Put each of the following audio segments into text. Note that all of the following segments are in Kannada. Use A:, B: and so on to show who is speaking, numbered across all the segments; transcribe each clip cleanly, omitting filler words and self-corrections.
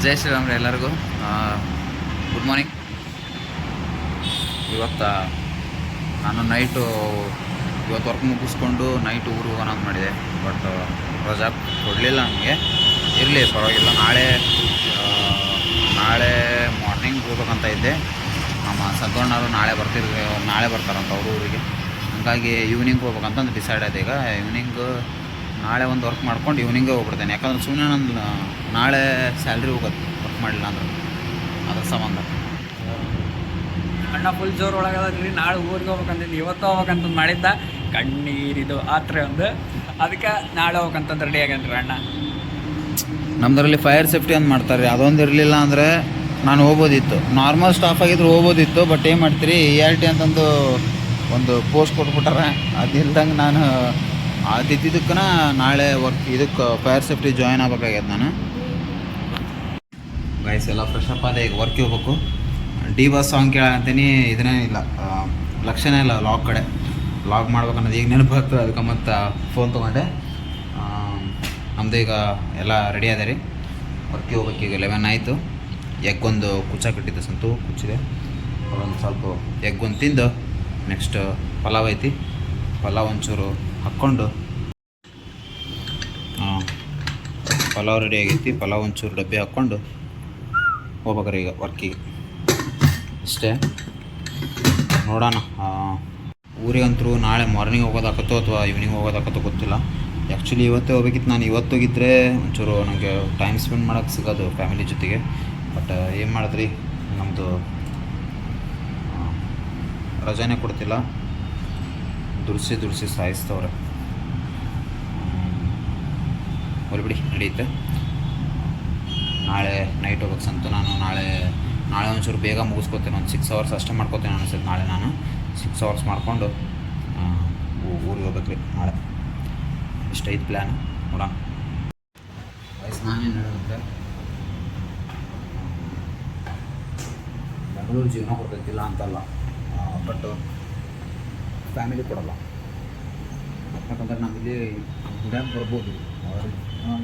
A: ಜೈ ಶ್ರೀರಾಮ್ ರೀ ಎಲ್ಲರಿಗೂ. Good morning. ಇವತ್ತು ನಾನು ನೈಟು ವರ್ಕ್ ಮುಗಿಸ್ಕೊಂಡು ನೈಟು ಊರಿಗೆ ಹೋಗೋಣ ಅಂತ ಮಾಡಿದೆ. ಬಟ್ ರಜಾ ಕೊಡಲಿಲ್ಲ ನನಗೆ. ಇರಲಿ ಪರವಾಗಿಲ್ಲ, ನಾಳೆ ಮಾರ್ನಿಂಗ್ ಹೋಗ್ಬೇಕಂತ ಇದ್ದೆ. ನಮ್ಮ ಸಂತೋಣ್ಣವರು ನಾಳೆ ಬರ್ತಾರಂತ ಅವರು ಊರಿಗೆ. ಹಾಗಾಗಿ ಈವ್ನಿಂಗ್ ಹೋಗ್ಬೇಕಂತ ಡಿಸೈಡ್ ಆಯ್ತು. ಈಗ ಈವ್ನಿಂಗ್ ನಾಳೆ ಒಂದು ವರ್ಕ್ ಮಾಡ್ಕೊಂಡು ಈವ್ನಿಂಗೇ ಹೋಗ್ಬಿಡ್ತೇನೆ. ಯಾಕಂದ್ರೆ ಸುಮ್ಮನೆ ನಾನು ನಾಳೆ ಸ್ಯಾಲ್ರಿ ಹೋಗೋದು ವರ್ಕ್ ಮಾಡಲಿಲ್ಲ ಅಂದ್ರೆ ಅದ್ರ ಸಂಬಂಧ.
B: ಅಣ್ಣ ಫುಲ್ ಜೋರು ಒಳಗದ್ರಿ. ನಾಳೆ ಊರಿಗೆ ಹೋಗ್ಬೇಕಂತ ಇವತ್ತು ಹೋಗ್ಬೇಕಂತ ಮಾಡಿದ್ದ, ಕಣ್ಣೀರಿದು ಆತ್ರ ಒಂದು. ಅದಕ್ಕೆ ನಾಳೆ ಹೋಗ್ಬೇಕಂತಂದು ರೆಡಿ ಆಗ್ಯಾನ್ರಿ ಅಣ್ಣ.
A: ನಮ್ಮದ್ರಲ್ಲಿ ಫೈರ್ ಸೇಫ್ಟಿ ಅಂತ ಮಾಡ್ತಾರೆ. ಅದೊಂದು ಇರಲಿಲ್ಲ ಅಂದರೆ ನಾನು ಹೋಗ್ಬೋದಿತ್ತು. ನಾರ್ಮಲ್ ಸ್ಟಾಫ್ ಆಗಿದ್ರು ಹೋಗ್ಬೋದಿತ್ತು. ಬಟ್ ಏನು ಮಾಡ್ತೀರಿ, ERT ಅಂತಂದು ಒಂದು ಪೋಸ್ಟ್ ಕೊಟ್ಬಿಟ್ಟಾರೆ. ಅದಿಲ್ದಂಗೆ ನಾನು ಅದಿದ್ದಕ್ಕೂ ನಾಳೆ ಇದಕ್ಕೆ ಫೈರ್ ಸೇಫ್ಟಿ ಜಾಯ್ನ್ ಆಗ್ಬೇಕಾಗ್ಯದ. ನಾನು ಗೈಸ್ ಎಲ್ಲ ಫ್ರೆಶ್ ಅಪ್ ಆದ ಈಗ ವರ್ಕ್ಗೆ ಹೋಗ್ಬೇಕು. ಡಿ ಬಾಸ್ ಸಾಂಗ್ ಕೇಳಂತೀನಿ. ಇದನ್ನೇ ಇಲ್ಲ, ಲಕ್ಷಣೇ ಇಲ್ಲ ಲಾಗ್ ಕಡೆ. ಲಾಗ್ ಮಾಡ್ಬೇಕನ್ನೋದು ಈಗ ನೆನಪು ಆಗ್ತದೆ. ಅದಕ್ಕೆ ಮತ್ತು ಫೋನ್ ತೊಗೊಂಡೆ. ನಮ್ಮದು ಈಗ ಎಲ್ಲ ರೆಡಿ ಅದ ರೀ. ವರ್ಕ್ಗೆ ಹೋಗ್ಬೇಕು. ಈಗ 11 ಆಯಿತು. ಎಗ್ ಒಂದು ಕಟ್ಟಿದ್ದೆ, ಸಂತು ಕುಚ್ಚಿದೆ. ಅದೊಂದು ಸ್ವಲ್ಪ ಎಗ್ ಒಂದು ತಿಂದು ನೆಕ್ಸ್ಟ್ ಪಲಾವ್ ಐತಿ. ಪಲಾವ್ ಒಂಚೂರು ಹಾಕ್ಕೊಂಡು ಪಲಾವ್ ರೆಡಿ ಆಗೈತಿ. ಪಲಾವ್ ಒಂಚೂರು ಡಬ್ಬಿ ಹಾಕ್ಕೊಂಡು ಹೋಗ್ಬೇಕ್ರಿ ಈಗ ವರ್ಕಿಗೆ. ಅಷ್ಟೇ ನೋಡೋಣ. ಊರಿಗಂತರೂ ನಾಳೆ ಮಾರ್ನಿಂಗ್ ಹೋಗೋದಾಕತ್ತೋ ಅಥವಾ ಈವ್ನಿಂಗ್ ಹೋಗೋದಾಕತ್ತೋ ಗೊತ್ತಿಲ್ಲ. ಆ್ಯಕ್ಚುಲಿ ಇವತ್ತೇ ಹೋಗ್ಬೇಕಿತ್ತು. ನಾನು ಇವತ್ತು ಹೋಗಿದ್ದರೆ ಒಂಚೂರು ನನಗೆ ಟೈಮ್ ಸ್ಪೆಂಡ್ ಮಾಡೋಕ್ಕೆ ಸಿಗೋದು ಫ್ಯಾಮಿಲಿ ಜೊತೆಗೆ. ಬಟ್ ಏನು ಮಾಡಿದ್ರಿ, ನಮ್ಮದು ರಜಾನೇ ಕೊಡ್ತಿಲ್ಲ. ದುಡಿಸಿ ಸಾಯಿಸ್ತವ್ರೆ. ಹೊರಬಿಡಿ, ನಡೆಯುತ್ತೆ. ನಾಳೆ ನೈಟ್ ಹೋಗ್ಬೇಕು ಸಂತು. ನಾನು ನಾಳೆ ಒಂಚೂರು ಬೇಗ ಮುಗಿಸ್ಕೊತೇನೆ. ಒಂದು 6 hours ಅಷ್ಟೇ ಮಾಡ್ಕೋತೇನೆ ಅನಿಸುತ್ತೆ. ನಾಳೆ ನಾನು 6 hours ಮಾಡಿಕೊಂಡು ಊರಿಗೆ ಹೋಗ್ಬೇಕು ರೀ ನಾಳೆ. ಇಷ್ಟೈದು ಪ್ಲ್ಯಾನ್. ನೋಡೋಣ. ವಯಸ್ಸು ನಾನೇನು ಹೇಳುತ್ತೆ, ಬೆಂಗಳೂರು ಜೀವನ ಕೊಡ್ತೈತಿಲ್ಲ ಅಂತಲ್ಲ, ಬಟ್ ಫ್ಯಾಮಿಲಿ ಕೊಡಲ್ಲ. ಯಾಕಂದ್ರೆ ನಾವಿಲ್ಲಿ ದುಡ್ಯಾಕೆ ಬರ್ಬೋದು.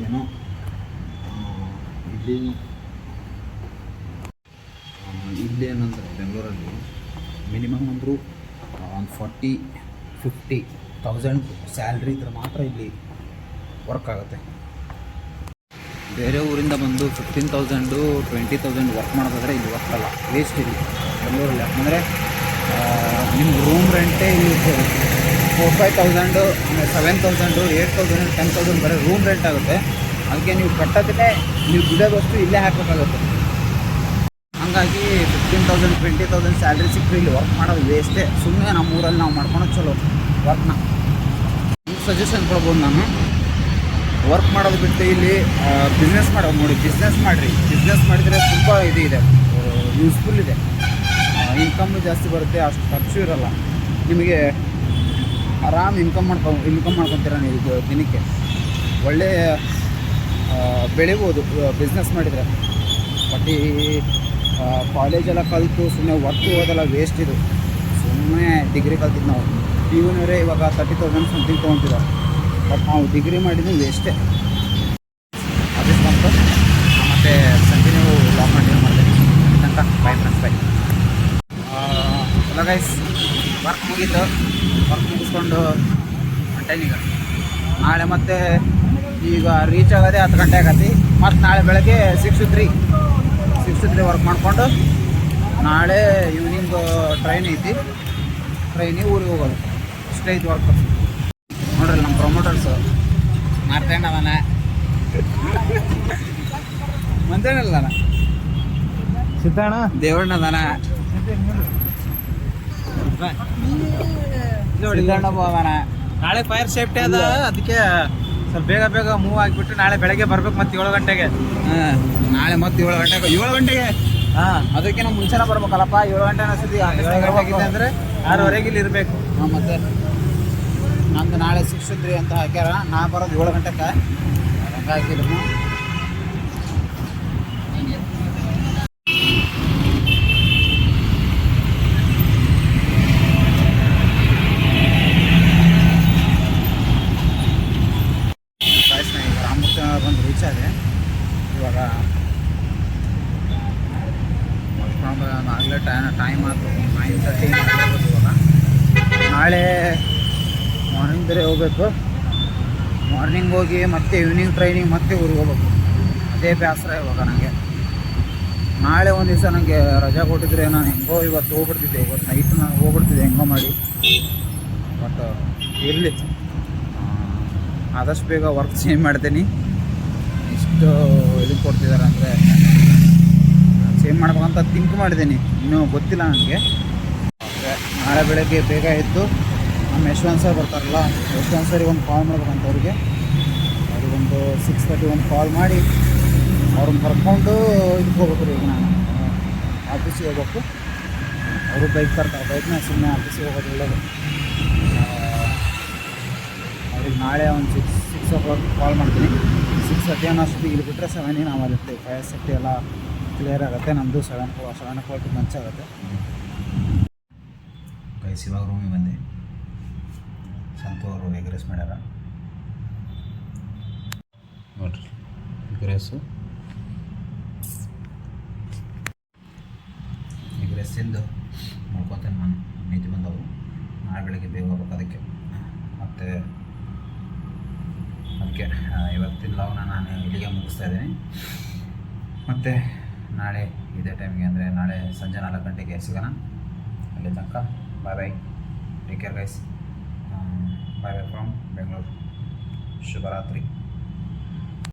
A: ಏನೋ ಇಲ್ಲಿ ಏನಂದರೆ ಬೆಂಗಳೂರಲ್ಲಿ ಮಿನಿಮಮ್ ಅಂದರೂ ಒಂದು 40-50,000 ಸ್ಯಾಲ್ರಿ ಇದ್ರೆ ಮಾತ್ರ ಇಲ್ಲಿ ವರ್ಕ್ ಆಗುತ್ತೆ. ಬೇರೆ ಊರಿಂದ ಬಂದು 15,000 20,000 ವರ್ಕ್ ಮಾಡೋದಾದರೆ ಇಲ್ಲಿ ವರ್ಕ್ ಅಲ್ಲ, ವೇಸ್ಟ್ ಇಲ್ಲಿ ಬೆಂಗಳೂರಲ್ಲಿ. ಯಾಕಂದರೆ ನಿಮ್ಗೆ ರೂಮ್ ರೆಂಟೇ ಇಲ್ಲಿ 4-5,000, 7,000, 8,000, 10,000 ಬರೀ ರೂಮ್ ರೆಂಟ್ ಆಗುತ್ತೆ. ಅದಕ್ಕೆ ನೀವು ಕಟ್ಟೋದನ್ನೇ ನೀವು ದುಡಿಯೋದಷ್ಟು ಇಲ್ಲೇ ಹಾಕಬೇಕಾಗುತ್ತೆ. ಹಾಗಾಗಿ 15,000 20,000 ಸ್ಯಾಲ್ರಿ ಸಿಕ್ಕರೆ ಇಲ್ಲಿ ವರ್ಕ್ ಮಾಡೋದು ವೇಸ್ಟೇ. ಸುಮ್ಮನೆ ನಮ್ಮ ಊರಲ್ಲಿ ನಾವು ಮಾಡ್ಕೊಳೋದು ಚಲೋ ವರ್ಕ್ನ. ನಿಮ್ಗೆ ಸಜೆಷನ್ ಕೊಡ್ಬೋದು ನಾನು. ವರ್ಕ್ ಮಾಡೋದು ಬಿಟ್ಟು ಇಲ್ಲಿ ಬಿಸ್ನೆಸ್ ಮಾಡೋದು ನೋಡಿ. ಬಿಸ್ನೆಸ್ ಮಾಡಿರಿ. ಬಿಸ್ನೆಸ್ ಮಾಡಿದರೆ ತುಂಬ ಇದೆ, ಯೂಸ್ಫುಲ್ ಇದೆ. ಇನ್ಕಮ್ಮು ಜಾಸ್ತಿ ಬರುತ್ತೆ, ಅಷ್ಟು ಖರ್ಚು ಇರೋಲ್ಲ. ನಿಮಗೆ ಆರಾಮ್ ಇನ್ಕಮ್ ಮಾಡ್ಕೊತೀರ ನೀವು ದಿನಕ್ಕೆ. ಒಳ್ಳೆ ಬೆಳಿಬೋದು ಬಿಸ್ನೆಸ್ ಮಾಡಿದರೆ. ಬಟ್ ಈ ಕಾಲೇಜೆಲ್ಲ ಕಲಿತು ಸುಮ್ಮನೆ ವರ್ಕ್ ಹೋಗೋದೆಲ್ಲ ವೇಸ್ಟ್. ಇದು ಸುಮ್ಮನೆ ಡಿಗ್ರಿ ಕಲ್ತಿದ್ದು ನಾವು. PUನವರೇ ಇವಾಗ 30,000 ಸಮಥಿಂಗ್ ತೊಗೊತಿದ್ದಾರೆ. ಬಟ್ ನಾವು ಡಿಗ್ರಿ ಮಾಡಿದ್ದು ವೇಸ್ಟೇ. ಅದಕ್ಕೆ ಬಂತು ಮತ್ತು ಕಂಟಿನ್ಯೂ ಲಾಗ್ ಮಾಡ್ತೀನಿ ಅಂತ. By friends, by. Hello guys, work ಮುಗಿಸ್ಕೊಂಡು ಹೊಂಟೇನೀಗ. ನಾಳೆ ಮತ್ತೆ ಈಗ ರೀಚ್ ಆಗೋದೇ 10 ಗಂಟೆ ಆಗತ್ತೆ. ಮತ್ತು ನಾಳೆ ಬೆಳಗ್ಗೆ 6 to 3 ವರ್ಕ್ ಮಾಡಿಕೊಂಡು ನಾಳೆ ಈವ್ನಿಂಗ್ ಟ್ರೈನ್ ಐತಿ. ಟ್ರೈನಿಗೆ ಊರಿಗೆ ಹೋಗೋದು. ಇಷ್ಟೇ ಐತಿ ವರ್ಕ್. ನೋಡ್ರಿ ನಮ್ಮ ಪ್ರಮೋಟರ್ಸು ಮಾರ್ತೇನೆ ಅದಾನ. ಮಂತೇನಲ್ಲ ಅದಾನ,
B: ಸಿದ್ದಣ್ಣ
A: ದೇವಣ್ಣ ಅದಾನ, ಸಿದ್ದಣ್ಣ ಅದಾನ.
B: ನಾಳೆ ಫೈರ್ ಸೇಫ್ಟಿ ಅದ. ಅದಕ್ಕೆ ಸ್ವಲ್ಪ ಬೇಗ ಮೂವ್ ಆಗಿಬಿಟ್ಟು ನಾಳೆ ಬೆಳಗ್ಗೆ ಬರ್ಬೇಕು. ಮತ್ತೆ 7 ಗಂಟೆಗೆ.
A: ನಾಳೆ ಮತ್ತೆ 7 ಗಂಟೆಗೆ. ಅದಕ್ಕೆ ನಾವು ಮುಂಚೆನೇ ಬರ್ಬೇಕಲ್ಲಪ್ಪ. 7 ಗಂಟೆ ಅನಿಸ್ತೀವಿ.
B: ಅಂದರೆ 6:30 ಇಲ್ಲಿ ಇರಬೇಕು.
A: ಮತ್ತು ನಮ್ದು ನಾಳೆ 6 to 3 ಅಂತ ಹಾಕ್ಯಾರ. ನಾ ಬರೋದು 7 ಗಂಟೆಗೆ. ಹಂಗಾಗಿದ್ರು ರಾಮಮೂರ್ತಿ ಬಂದು ರೀಚ್ ಆದೆ. ಇವಾಗ ಆಗಲೇ ಟೈಮ್ ಆಯ್ತು 9:30 ಇವಾಗ. ನಾಳೆ ಮಾರ್ನಿಂಗ್ ಬೇರೆ ಹೋಗ್ಬೇಕು. ಮಾರ್ನಿಂಗ್ ಹೋಗಿ ಮತ್ತೆ ಈವ್ನಿಂಗ್ ಟ್ರೈನಿಂಗ್ ಮತ್ತೆ ಊರಿಗೆ ಹೋಗ್ಬೇಕು. ಅದೇ ಬೇಸರ ಇವಾಗ ನನಗೆ. ನಾಳೆ ಒಂದು ದಿವಸ ನನಗೆ ರಜಾ ಕೊಟ್ಟಿದ್ರೆ ನಾನು ಹೆಂಗೋ ಇವತ್ತು ಹೋಗ್ಬಿಡ್ತಿದ್ದೆ. ಇವತ್ತು ನೈಟ್ ನಾನು ಹೋಗ್ಬಿಡ್ತಿದ್ದೆ ಹೆಂಗೋ ಮಾಡಿ. ಬಟ್ ಇರಲಿ, ಆದಷ್ಟು ಬೇಗ ವರ್ಕ್ ಚೇಂಜ್ ಮಾಡ್ತೀನಿ. ಇಷ್ಟು ಇದಕ್ಕೆ ಕೊಡ್ತಿದ್ದಾರೆ ಅಂದರೆ ಚೇಂಜ್ ಮಾಡ್ಬೇಕಂತ ಥಿಂಕ್ ಮಾಡಿದ್ದೀನಿ. ಇನ್ನೂ ಗೊತ್ತಿಲ್ಲ ನನಗೆ. ನಾಳೆ ಬೆಳಗ್ಗೆ ಬೇಗ ಎದ್ದು ನಮ್ಮ ಯಶವಂತ್ ಸರ್ ಬರ್ತಾರಲ್ಲ, ಯಶವಂತ್ ಸರಿಗೆ ಒಂದು ಕಾಲ್ ಮಾಡ್ಬೇಕಂತ ಅವ್ರಿಗೊಂದು 6:30 ಒಂದು ಕಾಲ್ ಮಾಡಿ ಅವ್ರನ್ನ ಕರ್ಕೊಂಡು ಇದಕ್ಕೆ ಹೋಗ್ಬೇಕು. ಈಗ ನಾನು ಆಫೀಸಿಗೆ ಹೋಗ್ಬೇಕು. ಅವರು ಬೈಕ್ ತರ್ತಾರೆ. ಬೈಕ್ನ ಸುಮ್ಮನೆ ಆಫೀಸಿಗೆ ಹೋಗೋದು ಒಳ್ಳೆಯದು. ಅವ್ರಿಗೆ ನಾಳೆ ಒಂದು 6 o'clock ಕಾಲ್ ಮಾಡ್ತೀನಿ. 6:30 ಅನ್ನೋಷ್ಟು ಇಲ್ಲಿ ಬಿಟ್ಟರೆ 7 ಆಗುತ್ತೆ. 5:30 ಎಲ್ಲ ಕ್ಲಿಯರ್ ಆಗುತ್ತೆ. ನಮ್ಮದು 7 o'clock ಮಂಚ ಆಗುತ್ತೆ. ಗೈಸ್, ಇವಾಗ ರೂಮಿಗೆ ಬಂದೆ. ಸಂತು ಅವರು ಎಗ್ ರೈಸ್ ಮಾಡ್ಯಾರ ನೋಡ್ರಿ. ಎಗ್ ರೈಸ್ ತಿಂದು ಮಾಡ್ಕೊತೇನೆ ನಾನು. ನಿದ್ದೆ ಬಂದವು. ನಾಳೆ ಬೆಳಗ್ಗೆ ಬೇಗ ಹೋಗ್ಬೇಕು. ಅದಕ್ಕೆ ಇವತ್ತಿನ ಲಾಗ್ನ ನಾನು ಇಲ್ಲಿಗೆ ಮುಗಿಸ್ತಾ ಇದ್ದೀನಿ. ಮತ್ತು ನಾಳೆ ಇದೇ ಟೈಮ್ಗೆ ಅಂದರೆ ನಾಳೆ ಸಂಜೆ 4 ಗಂಟೆಗೆ ಸಿಗೋಣ. ಅಲ್ಲಿ ತನಕ bye. Take care guys. Bye from Bengaluru. ಶುಭರಾತ್ರಿ.